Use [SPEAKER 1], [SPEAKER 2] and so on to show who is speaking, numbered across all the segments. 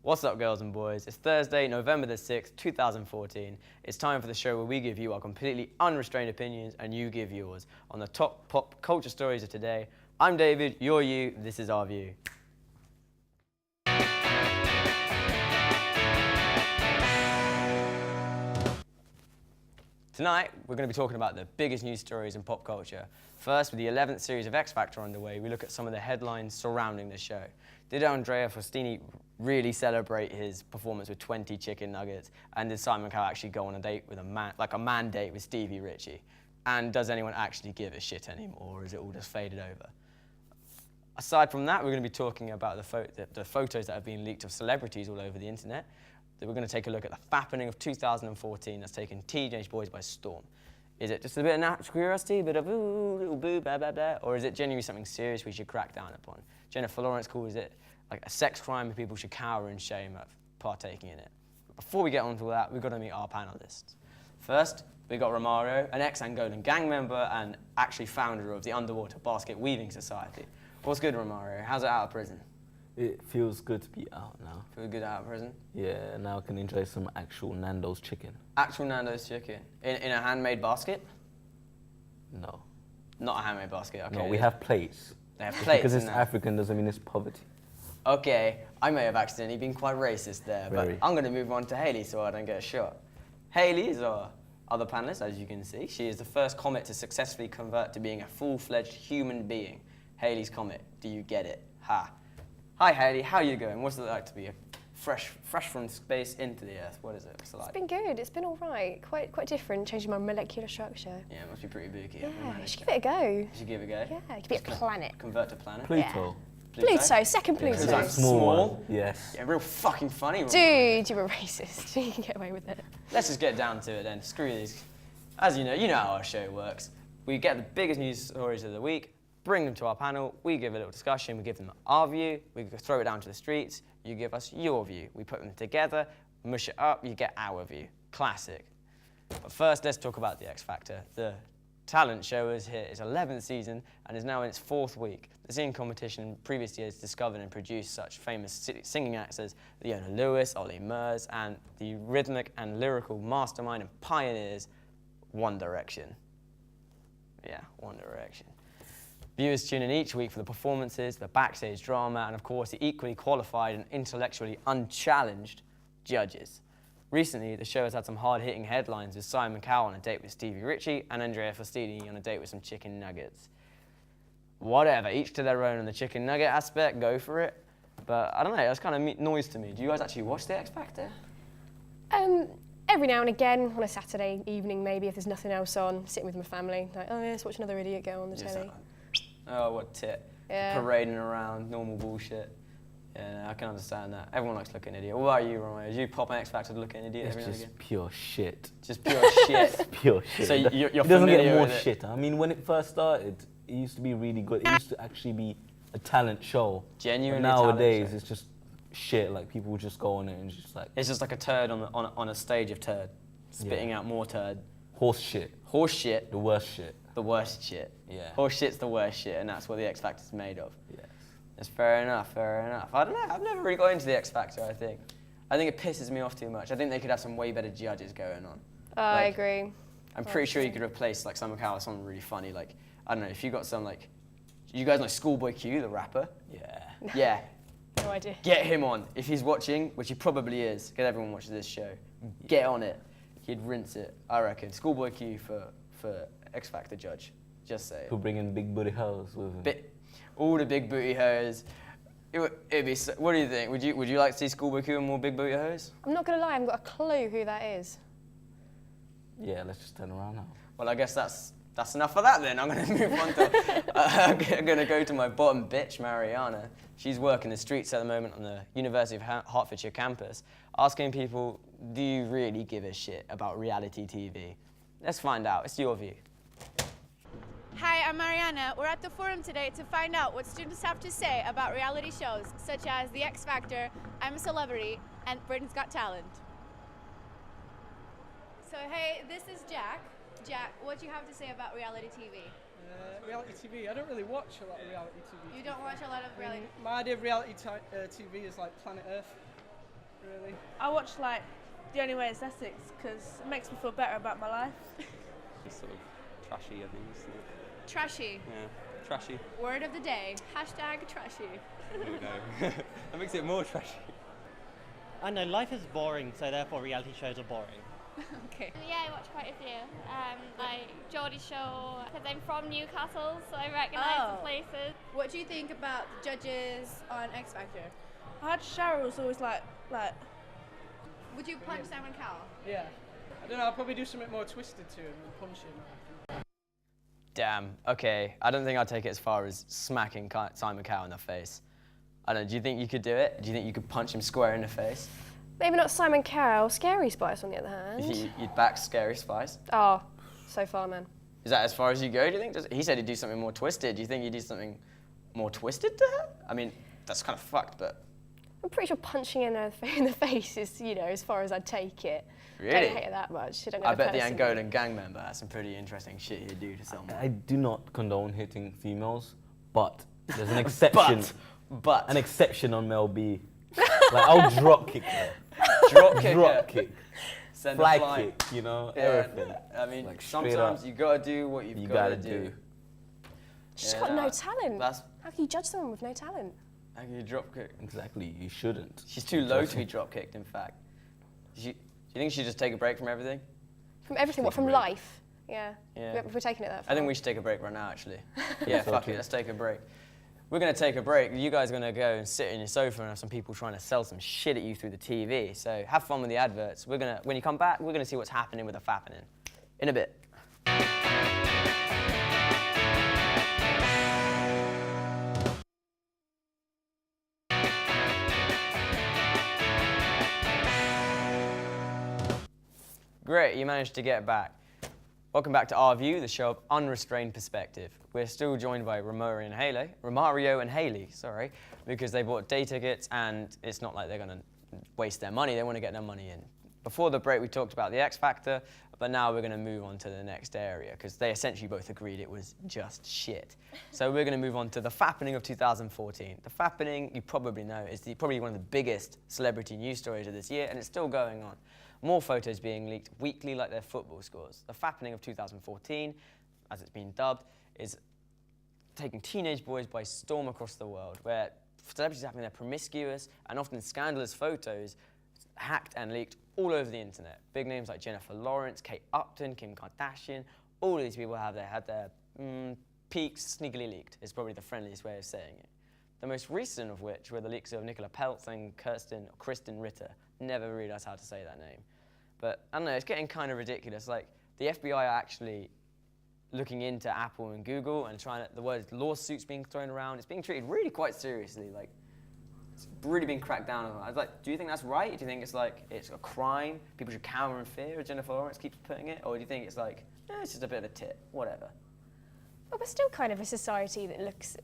[SPEAKER 1] What's up, girls and boys? It's Thursday, November the 6th, 2014. It's time for the show where we give you our completely unrestrained opinions and you give yours on the top pop culture stories of today. I'm David, you're you, this is our view. Tonight, we're going to be talking about the biggest news stories in pop culture. First, with the 11th series of X Factor underway, we look at some of the headlines surrounding the show. Did Andrea Faustini really celebrate his performance with 20 chicken nuggets? And did Simon Cowell actually go on a date with a man date with Stevie Ritchie? And does anyone actually give a shit anymore, or is it all just faded over? Aside from that, we're going to be talking about the photos that have been leaked of celebrities all over the internet. We're going to take a look at the fappening of 2014 that's taken teenage boys by storm. Is it just a bit of natural curiosity, a bit of ooh, little boo, blah, blah, blah, or is it genuinely something serious we should crack down upon? Jennifer Lawrence calls it like a sex crime and people should cower in shame of partaking in it. But before we get on to all that, we've got to meet our panelists. First, we got Romario, an ex-Angolan gang member and actually founder of the Underwater Basket Weaving Society. What's good, Romario? How's it out of prison?
[SPEAKER 2] It feels good to be out now.
[SPEAKER 1] Feel good out of prison?
[SPEAKER 2] Yeah, now I can enjoy some actual Nando's chicken.
[SPEAKER 1] Actual Nando's chicken? In a handmade basket?
[SPEAKER 2] No.
[SPEAKER 1] Not a handmade basket, okay.
[SPEAKER 2] No, we have plates.
[SPEAKER 1] They have plates.
[SPEAKER 2] Because it's African doesn't mean it's poverty.
[SPEAKER 1] Okay, I may have accidentally been quite racist there, but I'm going to move on to Hayley so I don't get a shot. Hayley is our other panelist, as you can see. She is the first comet to successfully convert to being a full-fledged human being. Hayley's comet, do you get it? Ha. Hi Hayley, how are you going? What's it like to be fresh from space into the Earth? What is it? What's it like?
[SPEAKER 3] It's been good. It's been all right. Quite different. Changing my molecular structure.
[SPEAKER 1] Yeah, it must be pretty booky.
[SPEAKER 3] Yeah, you should give it a go.
[SPEAKER 1] You should give it a go.
[SPEAKER 3] Yeah, it could be a planet.
[SPEAKER 1] Convert to planet.
[SPEAKER 2] Pluto.
[SPEAKER 3] Yeah. Pluto, second Pluto.
[SPEAKER 1] Because I'm
[SPEAKER 2] Small.
[SPEAKER 1] small.
[SPEAKER 2] Yes.
[SPEAKER 1] Yeah, real fucking funny.
[SPEAKER 3] Dude, you're a racist. You can get away with it.
[SPEAKER 1] Let's just get down to it then. Screw these. As you know how our show works. We get the biggest news stories of the week, bring them to our panel, we give a little discussion, we give them our view, we throw it down to the streets, you give us your view. We put them together, mush it up, you get our view. Classic. But first, let's talk about the X Factor. The talent show is here. It's 11th season and is now in its 4th week. The singing competition in previous years discovered and produced such famous singing acts as Leona Lewis, Ollie Murs, and the rhythmic and lyrical mastermind and pioneers, One Direction. Yeah, One Direction. Viewers tune in each week for the performances, the backstage drama, and of course the equally qualified and intellectually unchallenged judges. Recently, the show has had some hard-hitting headlines with Simon Cowell on a date with Stevie Ritchie and Andrea Faustini on a date with some chicken nuggets. Whatever, each to their own on the chicken nugget aspect, go for it. But I don't know, that's kind of noise to me. Do you guys actually watch the X Factor?
[SPEAKER 3] Every now and again, on a Saturday evening maybe, if there's nothing else on, sitting with my family, like, oh yeah, let's watch another idiot go on the telly.
[SPEAKER 1] Oh, what tit.
[SPEAKER 3] Yeah.
[SPEAKER 1] Parading around, normal bullshit. Yeah, no, I can understand that. Everyone likes looking idiot. What about you, Romeo? Do you pop an X Factor to look an idiot every now and
[SPEAKER 2] It's
[SPEAKER 1] again?
[SPEAKER 2] just pure shit.
[SPEAKER 1] Just pure shit.
[SPEAKER 2] Pure shit.
[SPEAKER 1] So you're
[SPEAKER 2] it doesn't get
[SPEAKER 1] familiar
[SPEAKER 2] more
[SPEAKER 1] with it?
[SPEAKER 2] shit. I mean, when it first started, it used to be really good. It used to actually be a talent show.
[SPEAKER 1] Genuinely
[SPEAKER 2] But nowadays,
[SPEAKER 1] talent show.
[SPEAKER 2] it's just shit. Like, people will just go on it and just like...
[SPEAKER 1] It's just like a turd on a stage of turd, spitting out more turd.
[SPEAKER 2] Horse shit.
[SPEAKER 1] Horse shit,
[SPEAKER 2] The worst shit.
[SPEAKER 1] the worst shit.
[SPEAKER 2] Yeah.
[SPEAKER 1] Horse shit's the worst shit, and that's what the X Factor's made of.
[SPEAKER 2] Yes.
[SPEAKER 1] That's fair enough, fair enough. I don't know, I've never really got into the X Factor, I think. I think it pisses me off too much. I think they could have some way better judges going on.
[SPEAKER 3] I
[SPEAKER 1] Like,
[SPEAKER 3] agree.
[SPEAKER 1] I'm pretty sure you could replace like Simon Cowell with someone really funny. Like, I don't know, if you got some like, you guys know Schoolboy Q, the rapper?
[SPEAKER 2] Yeah.
[SPEAKER 1] Yeah,
[SPEAKER 3] No idea.
[SPEAKER 1] get him on. If he's watching, which he probably is, because everyone watches this show, get on it. He'd rinse it, I reckon. Schoolboy Q for X Factor judge. Just say it.
[SPEAKER 2] Who bring in big booty hoes with him.
[SPEAKER 1] All the big booty hoes. It'd be. What do you think? Would you like to see Schoolboy Q and more big booty hoes?
[SPEAKER 3] I'm not going to lie, I haven't got a clue who that is.
[SPEAKER 2] Yeah, let's just turn around now.
[SPEAKER 1] Well, I guess that's enough of that then. I'm going to move on to. I'm going to go to my bottom bitch, Mariana. She's working the streets at the moment on the University of Hertfordshire campus, asking people, do you really give a shit about reality TV? Let's find out. It's your view.
[SPEAKER 4] Hi, I'm Mariana. We're at the forum today to find out what students have to say about reality shows such as The X Factor, I'm a Celebrity, and Britain's Got Talent. So hey, this is Jack. Jack, what do you have to say about reality TV?
[SPEAKER 5] Reality TV, I don't really watch a lot of reality TV.
[SPEAKER 4] You don't watch a lot of reality?
[SPEAKER 5] My idea of reality TV is like Planet Earth. really.
[SPEAKER 6] I watch like The Only Way is Essex because it makes me feel better about my life.
[SPEAKER 7] It's sort of trashy, I think. Isn't it?
[SPEAKER 4] Trashy.
[SPEAKER 7] Yeah, trashy.
[SPEAKER 4] Word of the day. Hashtag trashy.
[SPEAKER 7] There we go. That makes it more trashy.
[SPEAKER 8] I know life is boring, so therefore reality shows are boring.
[SPEAKER 4] Okay.
[SPEAKER 9] Yeah, I watch quite a few. Like Geordie Shore, because I'm from Newcastle, so I recognise the places.
[SPEAKER 4] What do you think about the judges on X Factor?
[SPEAKER 6] I heard Cheryl was always like.
[SPEAKER 4] Would you punch Simon Cowell?
[SPEAKER 5] Yeah. I don't know, I'll probably do something more twisted to him than punch him.
[SPEAKER 1] Damn. Okay. I don't think I'd take it as far as smacking Simon Cowell in the face. I don't know. Do you think you could do it? Do you think you could punch him square in the face?
[SPEAKER 3] Maybe not Simon Cowell, Scary Spice on the other
[SPEAKER 1] You
[SPEAKER 3] hand.
[SPEAKER 1] think you'd back Scary Spice?
[SPEAKER 3] Oh, so far, man.
[SPEAKER 1] Is that as far as you go? Do you think? He said he'd do something more twisted. Do you think he'd do something more twisted to her? I mean, that's kind of fucked, but.
[SPEAKER 3] I'm pretty sure punching in the face is, as far as I'd take it.
[SPEAKER 1] Really?
[SPEAKER 3] Don't hate it that much.
[SPEAKER 1] I bet the Angolan gang member has some pretty interesting shit he'd do to someone.
[SPEAKER 2] I do not condone hitting females, but there's an exception.
[SPEAKER 1] But
[SPEAKER 2] An exception on Mel B. Like, I'll drop kick her.
[SPEAKER 1] drop kick.
[SPEAKER 2] Drop kick.
[SPEAKER 1] Send
[SPEAKER 2] Flag
[SPEAKER 1] a flying.
[SPEAKER 2] kick,
[SPEAKER 1] Yeah,
[SPEAKER 2] everything.
[SPEAKER 1] I mean,
[SPEAKER 2] Like, straight
[SPEAKER 1] sometimes
[SPEAKER 2] up.
[SPEAKER 1] you gotta do what you've
[SPEAKER 2] You
[SPEAKER 1] gotta
[SPEAKER 2] gotta
[SPEAKER 1] do.
[SPEAKER 2] do.
[SPEAKER 3] She's
[SPEAKER 1] Yeah,
[SPEAKER 3] got no
[SPEAKER 1] nah,
[SPEAKER 3] talent.
[SPEAKER 1] That's
[SPEAKER 3] How can you judge someone with no talent?
[SPEAKER 1] how can you drop kick?
[SPEAKER 2] Exactly, you shouldn't.
[SPEAKER 1] She's too low to be drop kicked. In fact, do you think she should just take a break from everything?
[SPEAKER 3] From everything, what,
[SPEAKER 2] Take a
[SPEAKER 3] from
[SPEAKER 2] break.
[SPEAKER 3] life? Yeah.
[SPEAKER 1] Yeah.
[SPEAKER 3] We're taking it that far.
[SPEAKER 1] I think we should take a break right now, actually. Yeah,
[SPEAKER 2] So
[SPEAKER 1] fuck
[SPEAKER 2] too.
[SPEAKER 1] it, let's take a break. We're gonna take a break. You guys are gonna go and sit in your sofa and have some people trying to sell some shit at you through the TV. So have fun with the adverts. When you come back, we're gonna see what's happening with the fappening. In a bit. Great, you managed to get back. Welcome back to Our View, the show of unrestrained perspective. We're still joined by Romario and Haley, because they bought day tickets and it's not like they're gonna waste their money, they wanna get their money in. Before the break we talked about the X Factor, but now we're gonna move on to the next area because they essentially both agreed it was just shit. So we're gonna move on to the fappening of 2014. The fappening, you probably know, is probably one of the biggest celebrity news stories of this year and it's still going on. More photos being leaked weekly like their football scores. The fappening of 2014, as it's been dubbed, is taking teenage boys by storm across the world, where celebrities are having their promiscuous and often scandalous photos hacked and leaked all over the internet. Big names like Jennifer Lawrence, Kate Upton, Kim Kardashian, all of these people had their peaks sneakily leaked, is probably the friendliest way of saying it. The most recent of which were the leaks of Nicola Peltz and Kristen Ritter. Never realised how to say that name. But I don't know, it's getting kind of ridiculous. Like, the FBI are actually looking into Apple and Google and the word lawsuits being thrown around. It's being treated really quite seriously. Like, it's really been cracked down on. I was like, do you think that's right? Do you think it's a crime? People should cower in fear, as Jennifer Lawrence keeps putting it? Or do you think it's like, it's just a bit of a tit, whatever?
[SPEAKER 3] But we're still kind of a society that looks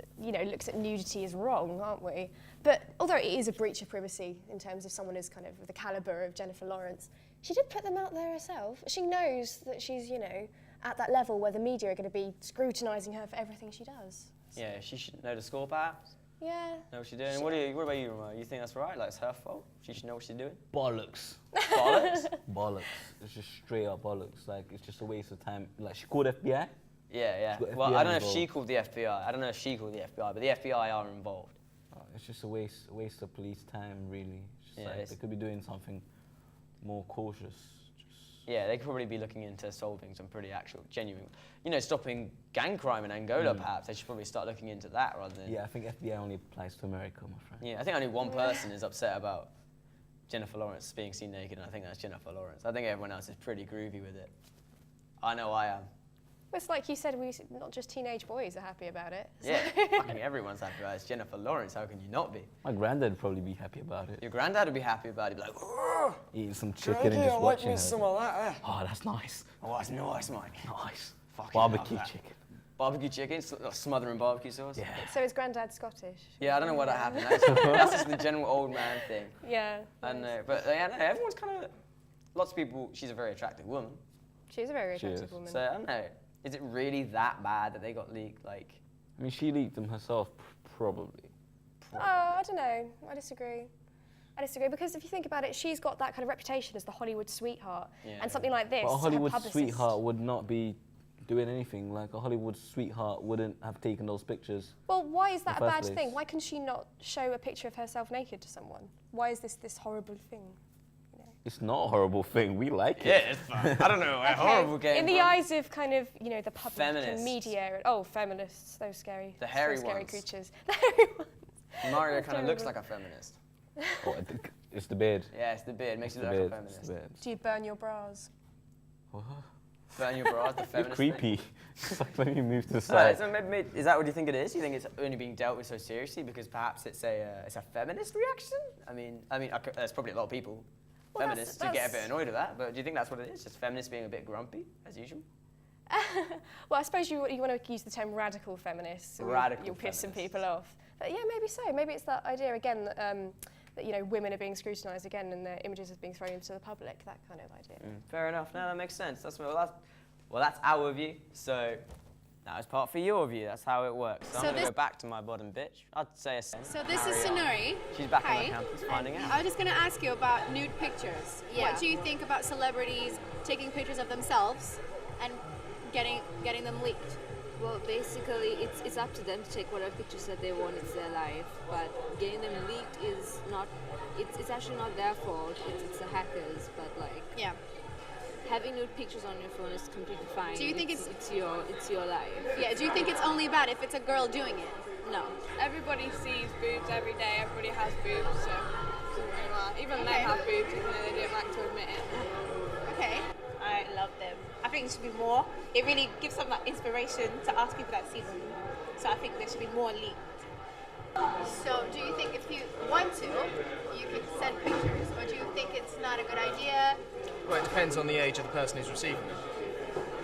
[SPEAKER 3] at nudity as wrong, aren't we? But although it is a breach of privacy in terms of someone as kind of the calibre of Jennifer Lawrence, she did put them out there herself. She knows that she's, at that level where the media are going to be scrutinising her for everything she does.
[SPEAKER 1] Yeah, she should know the score perhaps.
[SPEAKER 3] Yeah.
[SPEAKER 1] Know what she's doing. What about you, Romeo? You think that's right? Like, it's her fault? She should know what she's doing?
[SPEAKER 2] Bollocks.
[SPEAKER 1] Bollocks?
[SPEAKER 2] Bollocks. It's just straight up bollocks. Like, it's just a waste of time. Like, she called FBI.
[SPEAKER 1] Yeah.
[SPEAKER 2] She's got
[SPEAKER 1] Well,
[SPEAKER 2] FBI
[SPEAKER 1] I don't know if
[SPEAKER 2] involved.
[SPEAKER 1] she called the FBI. I don't know if she called the FBI, but the FBI are involved.
[SPEAKER 2] It's just a waste of police time, really. It's just
[SPEAKER 1] Yeah,
[SPEAKER 2] like,
[SPEAKER 1] it's-
[SPEAKER 2] they could be doing something more cautious.
[SPEAKER 1] Yeah, they could probably be looking into solving some pretty genuine, stopping gang crime in Angola, perhaps. They should probably start looking into that rather than...
[SPEAKER 2] Yeah, I think FBI only applies to America, my friend.
[SPEAKER 1] Yeah, I think only one person is upset about Jennifer Lawrence being seen naked, and I think that's Jennifer Lawrence. I think everyone else is pretty groovy with it. I know I am.
[SPEAKER 3] It's like you said, not just teenage boys are happy about it.
[SPEAKER 1] Yeah, fucking everyone's happy about it. It's Jennifer Lawrence, how can you not be?
[SPEAKER 2] My granddad would probably be happy about it.
[SPEAKER 1] Your granddad would be happy about it. He'd be like, oh,
[SPEAKER 2] Eating some chicken and just watching her.
[SPEAKER 1] some of that.
[SPEAKER 2] Oh, that's nice.
[SPEAKER 1] Oh, that's nice, mate.
[SPEAKER 2] Nice.
[SPEAKER 1] Fucking
[SPEAKER 2] Barbecue
[SPEAKER 1] love that.
[SPEAKER 2] chicken.
[SPEAKER 1] Barbecue chicken, smothering barbecue sauce.
[SPEAKER 2] Yeah.
[SPEAKER 3] So is Grandad Scottish?
[SPEAKER 1] Yeah, I don't know why that happened. That's just the general old man thing.
[SPEAKER 3] Yeah.
[SPEAKER 1] I know, but yeah, no, everyone's kind of. Lots of people. She's a very attractive woman.
[SPEAKER 3] She's a very
[SPEAKER 2] She
[SPEAKER 3] attractive
[SPEAKER 2] is.
[SPEAKER 3] woman.
[SPEAKER 1] So I don't know. Is it really that bad that they got leaked? Like,
[SPEAKER 2] I mean, she leaked them herself, probably.
[SPEAKER 3] Oh, I don't know. I disagree. I disagree, because if you think about it, she's got that kind of reputation as the Hollywood sweetheart,
[SPEAKER 1] Yeah.
[SPEAKER 3] and something like this.
[SPEAKER 2] But a
[SPEAKER 3] her
[SPEAKER 2] Hollywood
[SPEAKER 3] publicist-
[SPEAKER 2] sweetheart would not be doing anything. Like, a Hollywood sweetheart wouldn't have taken those pictures.
[SPEAKER 3] Well, why is that a
[SPEAKER 2] in the
[SPEAKER 3] bad
[SPEAKER 2] first
[SPEAKER 3] thing?
[SPEAKER 2] place.
[SPEAKER 3] Why can she not show a picture of herself naked to someone? Why is this horrible thing?
[SPEAKER 2] It's not a horrible thing. We like it.
[SPEAKER 1] Yeah, it's fun. I don't know where horrible game.
[SPEAKER 3] In the eyes of kind of, you know, the public
[SPEAKER 1] Feminists.
[SPEAKER 3] and media. Oh, feminists, those scary,
[SPEAKER 1] The hairy
[SPEAKER 3] those scary
[SPEAKER 1] ones.
[SPEAKER 3] creatures. The hairy ones.
[SPEAKER 1] Mario
[SPEAKER 3] That's
[SPEAKER 1] kind of looks like
[SPEAKER 3] terrible.
[SPEAKER 1] a feminist.
[SPEAKER 2] Oh, I think it's the beard.
[SPEAKER 1] Yeah, it's the beard. Makes
[SPEAKER 2] It's
[SPEAKER 1] it
[SPEAKER 2] the
[SPEAKER 1] look like a
[SPEAKER 2] beard. It's
[SPEAKER 1] feminist.
[SPEAKER 2] the beard.
[SPEAKER 3] Do you burn your bras?
[SPEAKER 1] Burn your bras, the
[SPEAKER 2] You're
[SPEAKER 1] feminist thing.
[SPEAKER 2] creepy. It's like when you move to the
[SPEAKER 1] Alright,
[SPEAKER 2] side.
[SPEAKER 1] so maybe, is that what you think it is? You think it's only being dealt with so seriously because perhaps it's a feminist reaction? I mean, there's probably a lot of people,
[SPEAKER 3] Well,
[SPEAKER 1] feminists, who get a bit annoyed at that. But do you think that's what it is? Just feminists being a bit grumpy, as usual?
[SPEAKER 3] Well, I suppose you want to use the term radical feminists. and
[SPEAKER 1] Radical
[SPEAKER 3] You'll piss some
[SPEAKER 1] feminists.
[SPEAKER 3] people off. But yeah, maybe so. Maybe it's that idea again that, that you know, women are being scrutinised again and their images are being thrown into the public. That kind of idea.
[SPEAKER 1] Fair enough. No, that makes sense. That's our view. So now it's part for your view. That's how it works. So,
[SPEAKER 4] So
[SPEAKER 1] I'm going to
[SPEAKER 4] this-
[SPEAKER 1] go back to my bottom bitch. I'd say a sense.
[SPEAKER 4] So this is Sonori.
[SPEAKER 1] She's back on
[SPEAKER 4] Hi.
[SPEAKER 1] the campus finding out.
[SPEAKER 4] I was just going to ask you about nude pictures.
[SPEAKER 9] Yeah.
[SPEAKER 4] What do you think about celebrities taking pictures of themselves and getting them leaked?
[SPEAKER 10] Well, basically, it's up to them to take whatever pictures that they want. It's their life, but getting them leaked is not. It's actually not their fault. It's the hackers. But like,
[SPEAKER 4] Yeah.
[SPEAKER 10] having nude pictures on your phone is completely fine.
[SPEAKER 4] Do you think
[SPEAKER 10] it's your life?
[SPEAKER 4] Yeah. Do you think it's only bad if it's a girl doing it?
[SPEAKER 10] No.
[SPEAKER 6] Everybody sees boobs every day. Everybody has boobs, so it doesn't really matter. Even
[SPEAKER 4] Okay.
[SPEAKER 6] men have boobs, even though they don't like to admit it.
[SPEAKER 4] Okay.
[SPEAKER 11] I love them. I think there should be more. It really gives them that inspiration to ask people that see them. So I think there should be more leaked.
[SPEAKER 4] So do you think if you want to, you can send pictures, or do you think it's not a good idea?
[SPEAKER 5] Well, it depends on the age of the person who's receiving them.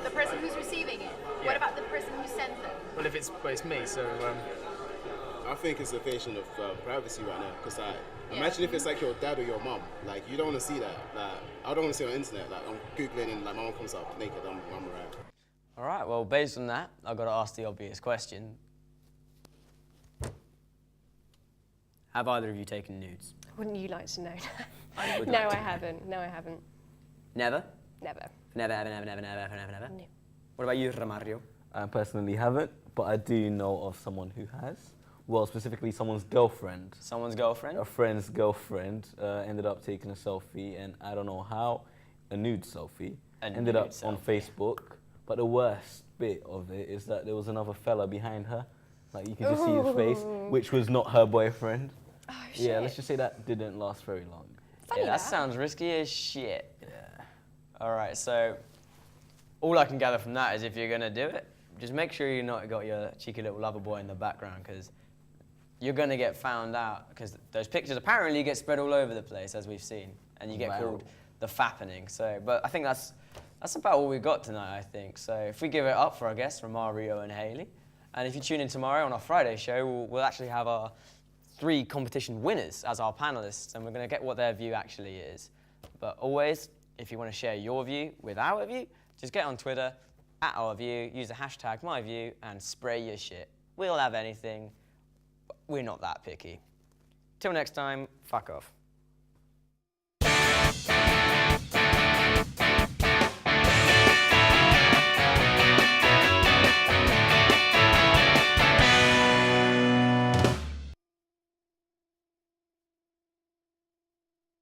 [SPEAKER 4] The person who's receiving it.
[SPEAKER 5] Yeah.
[SPEAKER 4] What about the person who sends them?
[SPEAKER 5] Well, if it's me, so
[SPEAKER 12] I think it's a invasion of privacy right now. Because imagine if it's like your dad or your mum. Like, you don't want to see that. Like, I don't want to see it on the internet. Like, I'm Googling and like my mum comes up naked. I'm around.
[SPEAKER 1] All right, well, based on that, I've got to ask the obvious question. Have either of you taken nudes?
[SPEAKER 3] Wouldn't you like to know?
[SPEAKER 1] I would
[SPEAKER 3] No,
[SPEAKER 1] like
[SPEAKER 3] I
[SPEAKER 1] to.
[SPEAKER 3] haven't. No, I haven't.
[SPEAKER 1] Never?
[SPEAKER 3] Never.
[SPEAKER 1] Never, ever, never, never, never, never, never.
[SPEAKER 3] No.
[SPEAKER 1] What about you, Romario?
[SPEAKER 2] I personally haven't, but I do know of someone who has. Well, specifically someone's girlfriend.
[SPEAKER 1] Someone's girlfriend?
[SPEAKER 2] A friend's girlfriend ended up taking a selfie, and I don't know how, a nude selfie. Ended up on Facebook. But the worst bit of it is that there was another fella behind her. Like, you could just see his face, which was not her boyfriend.
[SPEAKER 3] Oh,
[SPEAKER 2] Yeah,
[SPEAKER 3] shit.
[SPEAKER 2] let's just say that didn't last very long.
[SPEAKER 3] Funny
[SPEAKER 1] Yeah, that
[SPEAKER 3] that.
[SPEAKER 1] sounds risky as shit.
[SPEAKER 2] Yeah.
[SPEAKER 1] All right, so all I can gather from that is if you're going to do it, just make sure you've not got your cheeky little lover boy in the background, because you're going to get found out, because those pictures apparently get spread all over the place, as we've seen, and you get
[SPEAKER 2] Wow.
[SPEAKER 1] called the fappening. So, but I think that's about all we've got tonight, I think. So if we give it up for our guests, Romario and Hayley, and if you tune in tomorrow on our Friday show, we'll actually have our 3 competition winners as our panelists, and we're going to get what their view actually is. But always, if you want to share your view with our view, just get on Twitter, @OurView, use the hashtag #MyView, and spray your shit. We'll have anything. We're not that picky. Till next time, fuck off.